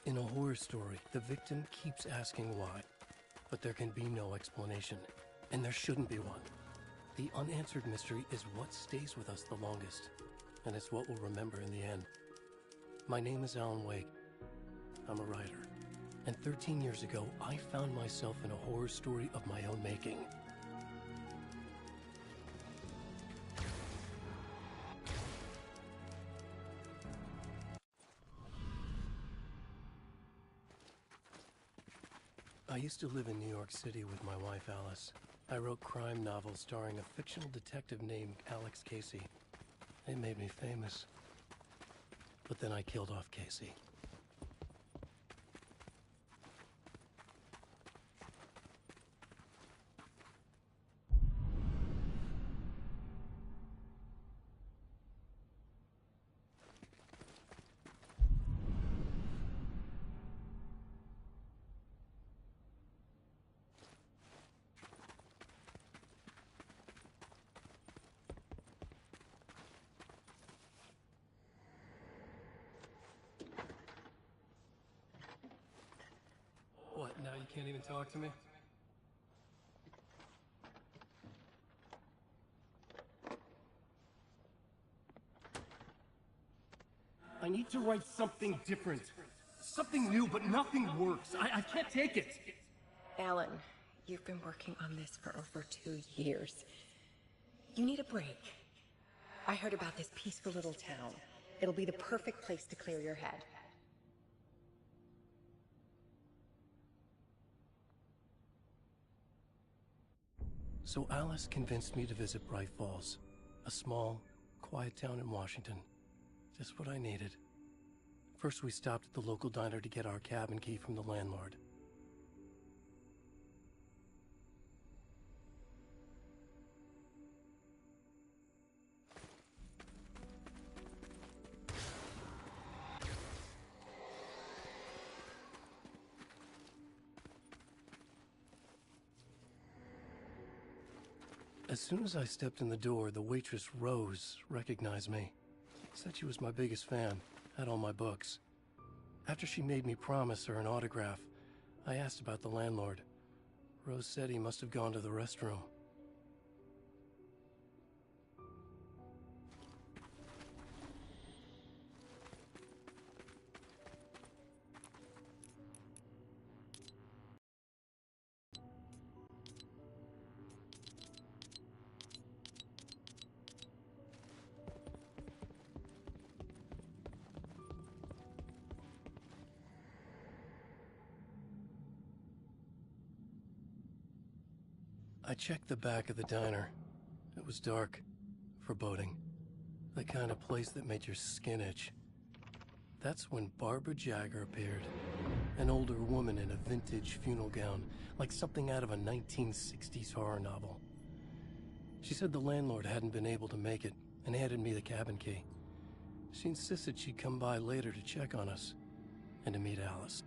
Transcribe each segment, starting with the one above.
In a horror story, the victim keeps asking why, but there can be no explanation, and there shouldn't be one. The unanswered mystery is what stays with us the longest, and it's what we'll remember in the end. My name is Alan Wake. I'm a writer, and 13 years ago, I found myself in a horror story of my own making. I used to live in New York City with my wife, Alice. I wrote crime novels starring a fictional detective named Alex Casey. It made me famous. But then I killed off Casey. What, now you can't even talk to me? I need to write something different. Something new, but nothing works. I can't take it. Alan, you've been working on this for over 2 years. You need a break. I heard about this peaceful little town. It'll be the perfect place to clear your head. So Alice convinced me to visit Bright Falls, a small, quiet town in Washington. Just what I needed. First, we stopped at the local diner to get our cabin key from the landlord. As soon as I stepped in the door, the waitress, Rose, recognized me. Said she was my biggest fan, had all my books. After she made me promise her an autograph, I asked about the landlord. Rose said he must have gone to the restroom. I checked the back of the diner. It was dark, foreboding. The kind of place that made your skin itch. That's when Barbara Jagger appeared. An older woman in a vintage funeral gown, like something out of a 1960s horror novel. She said the landlord hadn't been able to make it, and handed me the cabin key. She insisted she'd come by later to check on us, and to meet Alice.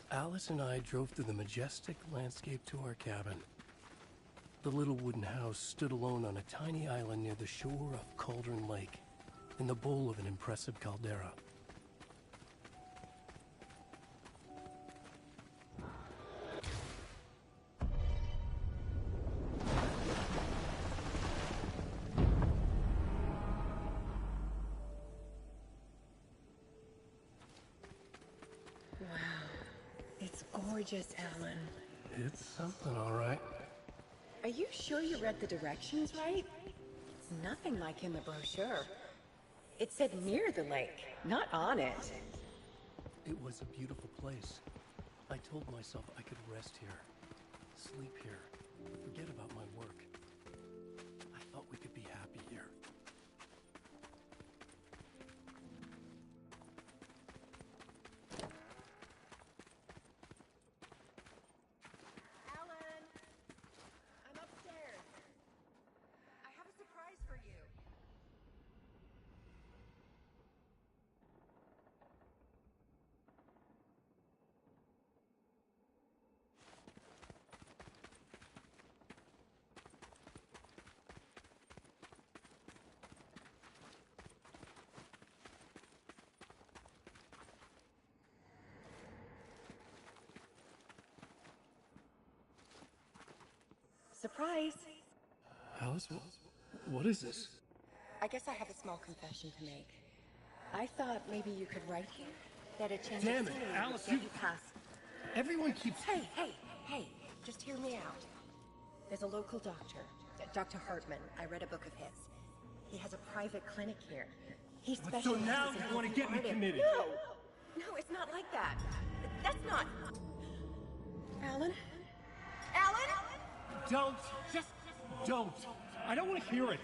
Alice and I drove through the majestic landscape to our cabin. The little wooden house stood alone on a tiny island near the shore of Cauldron Lake, in the bowl of an impressive caldera. It's gorgeous, Alan. It's something, all right. Are you sure you read the directions right? It's nothing like in the brochure. It said near the lake, not on it. It was a beautiful place. I told myself I could rest here, sleep here, forget about my work. I thought we could be happy here. Alan! I'm upstairs. I have a surprise for you. Surprise! Alice, what is this? I guess I have a small confession to make. I thought maybe you could write here. That a change Damn of it, scenery Alice, would get you- you past. Everyone keeps... Hey, just hear me out. There's a local doctor, Dr. Hartman. I read a book of his. He has a private clinic here. He So specializes now in you want to helping get me artists. committed? No, it's not like that. That's not... Alan? Alan? Don't! Just don't! I don't want to hear it!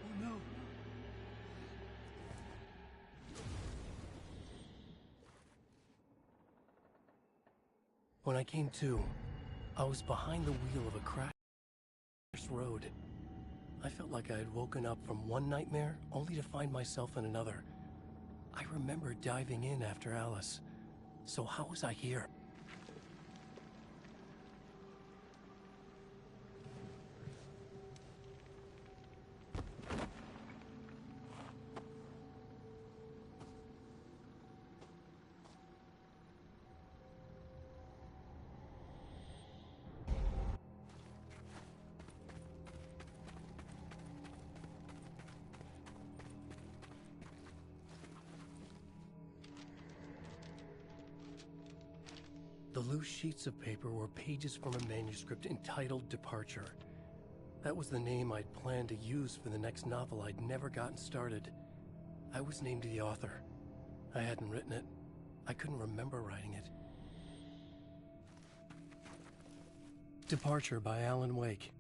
Oh no! When I came to, I was behind the wheel of a crashed road. I felt like I had woken up from one nightmare only to find myself in another. I remember diving in after Alice. So how was I here? The loose sheets of paper were pages from a manuscript entitled Departure. That was the name I'd planned to use for the next novel I'd never gotten started. I was named the author. I hadn't written it. I couldn't remember writing it. Departure by Alan Wake.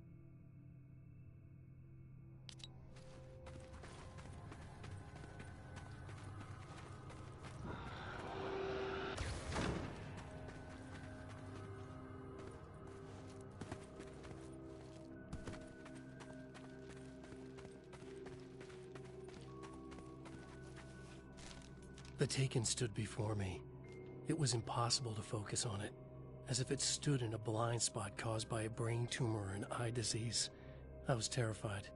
The Taken stood before me. It was impossible to focus on it, as if it stood in a blind spot caused by a brain tumor and eye disease. I was terrified.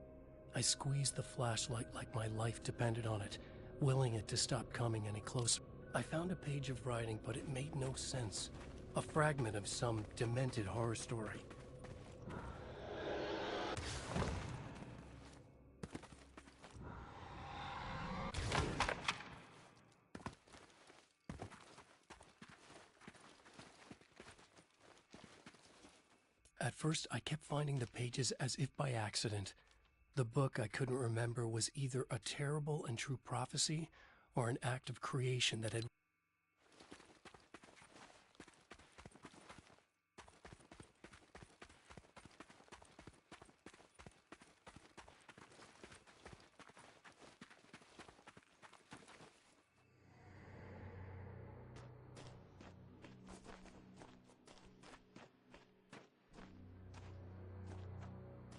I squeezed the flashlight like my life depended on it, willing it to stop coming any closer. I found a page of writing, but it made no sense. A fragment of some demented horror story. At first, I kept finding the pages as if by accident. The book I couldn't remember was either a terrible and true prophecy or an act of creation that had...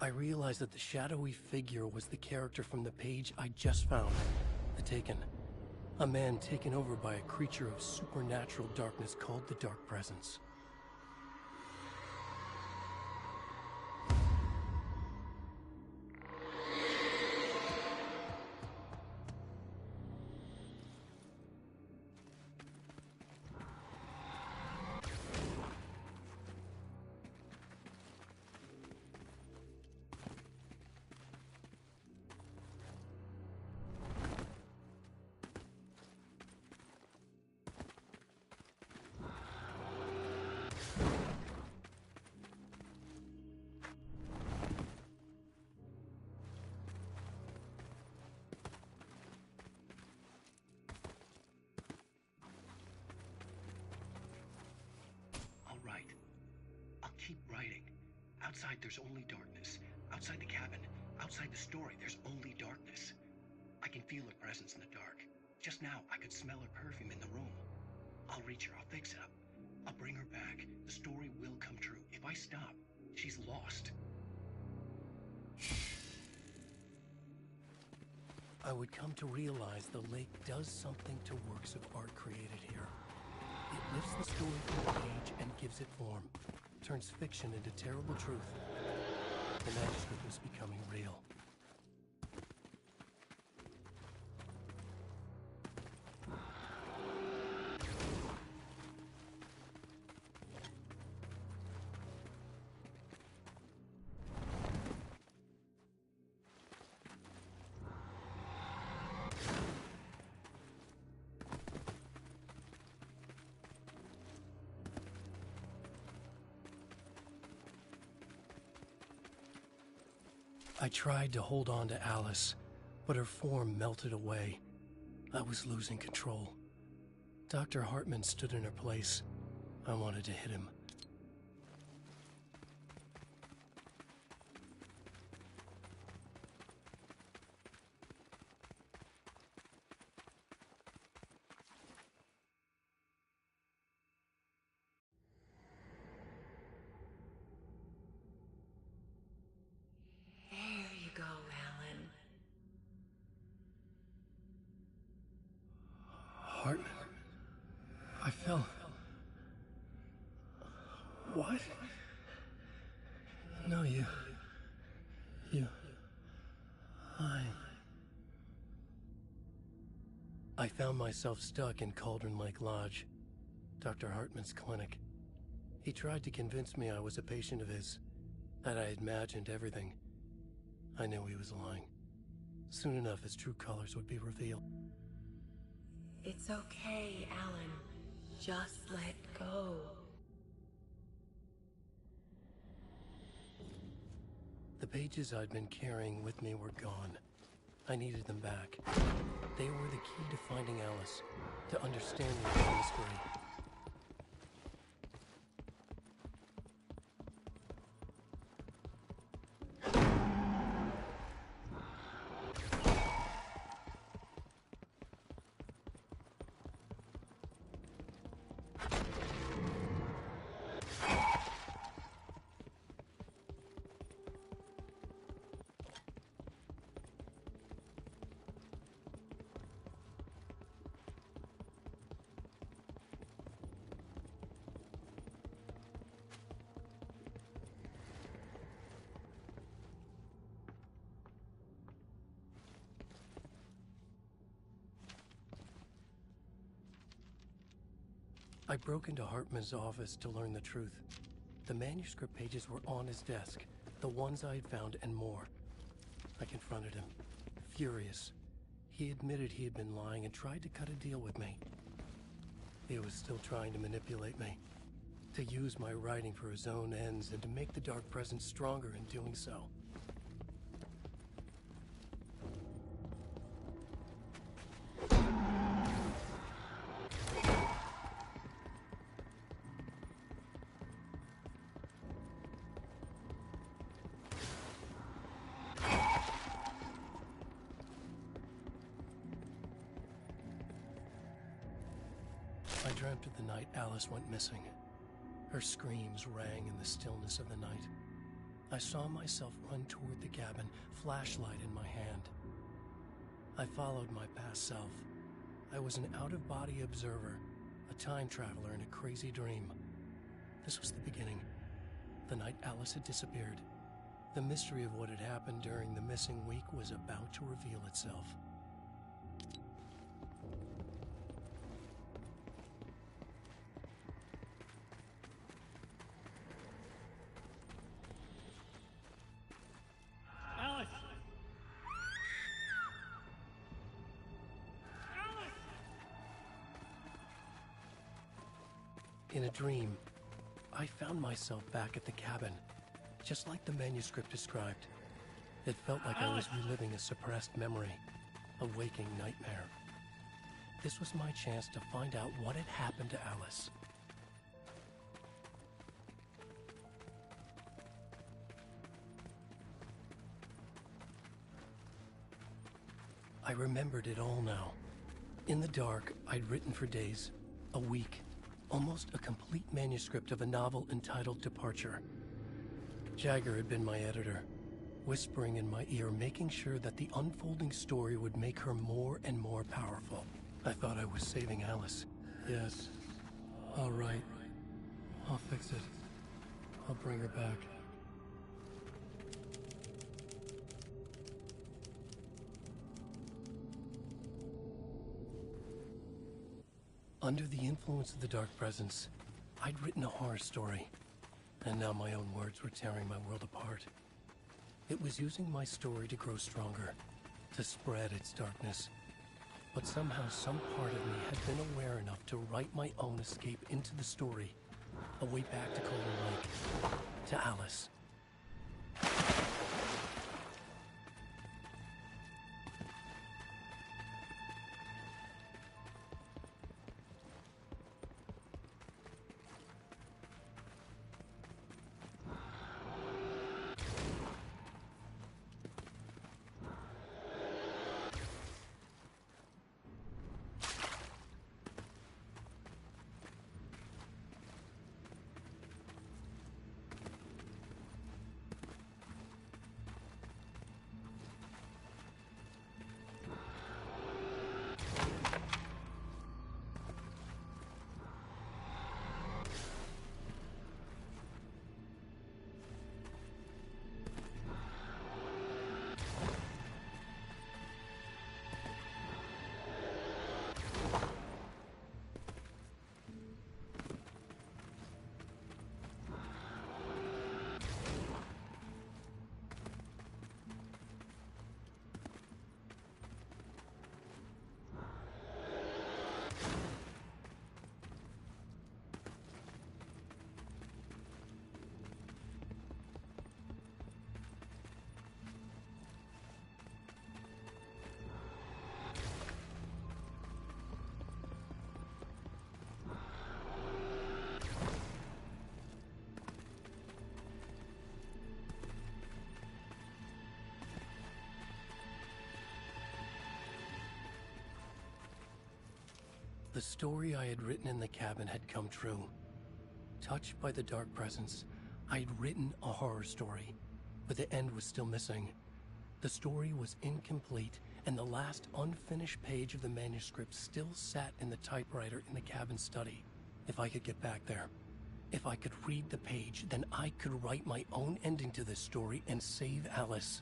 I realized that the shadowy figure was the character from the page I just found, The Taken. A man taken over by a creature of supernatural darkness called the Dark Presence. Keep writing. Outside, there's only darkness. Outside the cabin, outside the story, there's only darkness. I can feel her presence in the dark. Just now, I could smell her perfume in the room. I'll reach her. I'll fix it up. I'll bring her back. The story will come true. If I stop, she's lost. I would come to realize the lake does something to works of art created here. It lifts the story from the page and gives it form, turns fiction into terrible truth. The manuscript was becoming real. I tried to hold on to Alice, but her form melted away. I was losing control. Dr. Hartman stood in her place. I wanted to hit him. There you go, Alan. Hartman? I fell. What? No, you... I found myself stuck in Cauldron Lake Lodge, Dr. Hartman's clinic. He tried to convince me I was a patient of his, that I had imagined everything. I knew he was lying. Soon enough, his true colors would be revealed. It's okay, Alan. Just let go. The pages I'd been carrying with me were gone. I needed them back. They were the key to finding Alice, to understanding the mystery. I broke into Hartman's office to learn the truth. The manuscript pages were on his desk, the ones I had found and more. I confronted him, furious. He admitted he had been lying and tried to cut a deal with me. He was still trying to manipulate me, to use my writing for his own ends and to make the dark presence stronger in doing so. I dreamt of the night Alice went missing. Her screams rang in the stillness of the night. I saw myself run toward the cabin, flashlight in my hand. I followed my past self. I was an out-of-body observer, a time traveler in a crazy dream. This was the beginning. The night Alice had disappeared. The mystery of what had happened during the missing week was about to reveal itself. In a dream, I found myself back at the cabin, just like the manuscript described. It felt like I was reliving a suppressed memory, a waking nightmare. This was my chance to find out what had happened to Alice. I remembered it all now. In the dark, I'd written for days, a week, almost a complete manuscript of a novel entitled Departure. Jagger had been my editor. whispering in my ear, making sure that the unfolding story would make her more and more powerful. I thought I was saving Alice. Yes. All right. I'll fix it. I'll bring her back. Under the influence of the dark presence, I'd written a horror story, and now my own words were tearing my world apart. It was using my story to grow stronger, to spread its darkness. But somehow some part of me had been aware enough to write my own escape into the story, a way back to Cold Lake, to Alice. The story I had written in the cabin had come true. Touched by the dark presence, I had written a horror story, but the end was still missing. The story was incomplete, and the last unfinished page of the manuscript still sat in the typewriter in the cabin study. If I could get back there, if I could read the page, then I could write my own ending to this story and save Alice.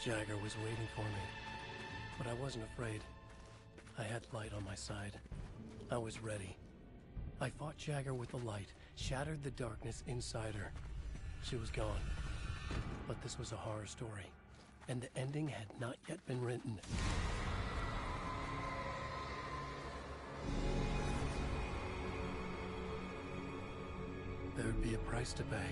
Jagger was waiting for me, but I wasn't afraid. I had light on my side. I was ready. I fought Jagger with the light, shattered the darkness inside her. She was gone. But this was a horror story, and the ending had not yet been written. There would be a price to pay.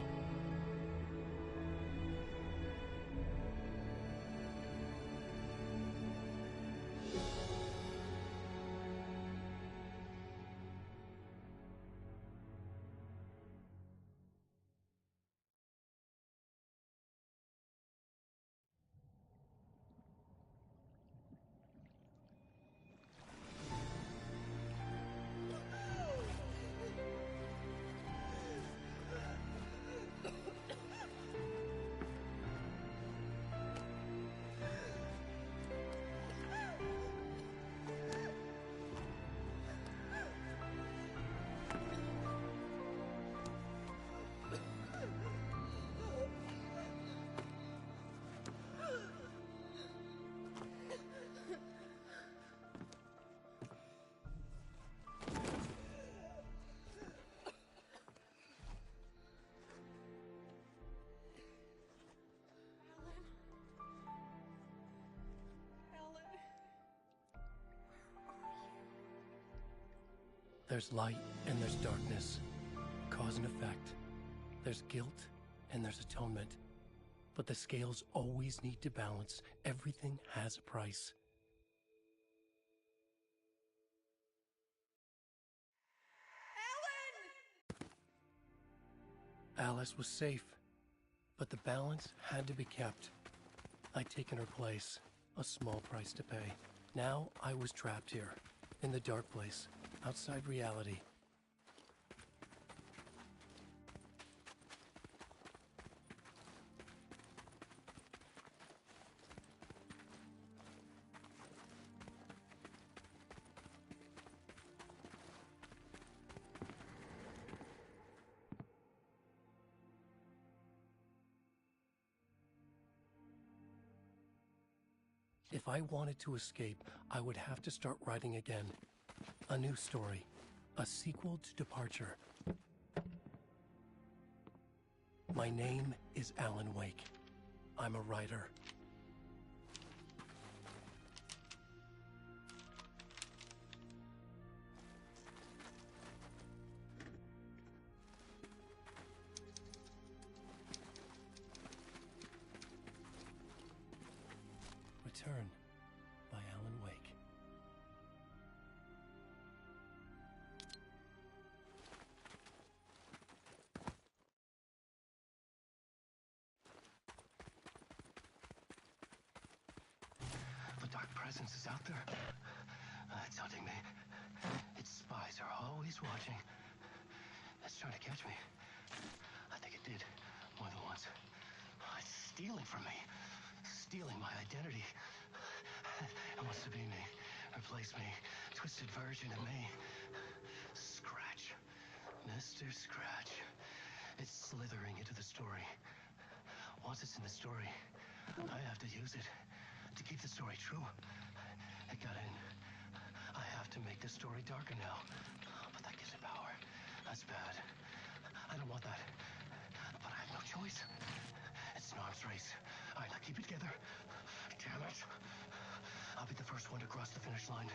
There's light and there's darkness, cause and effect. There's guilt and there's atonement. But the scales always need to balance. Everything has a price. Alice was safe. But the balance had to be kept. I'd taken her place, a small price to pay. Now I was trapped here, in the dark place, outside reality. If I wanted to escape, I would have to start writing again. A new story. A sequel to Departure. My name is Alan Wake. I'm a writer. Return by Alan Wake. The dark presence is out there. It's hunting me. Its spies are always watching. It's trying to catch me. I think it did more than once. It's stealing from me. Stealing my identity. It wants to be me. Replace me. Twisted version of me. Scratch. Mr. Scratch. It's slithering into the story. Once it's in the story, I have to use it to keep the story true. It got in. I have to make the story darker now. But that gives it power. That's bad. I don't want that. But I have no choice. It's an arms race. All right, now keep it together. Damn it. I'll be the first one to cross the finish line.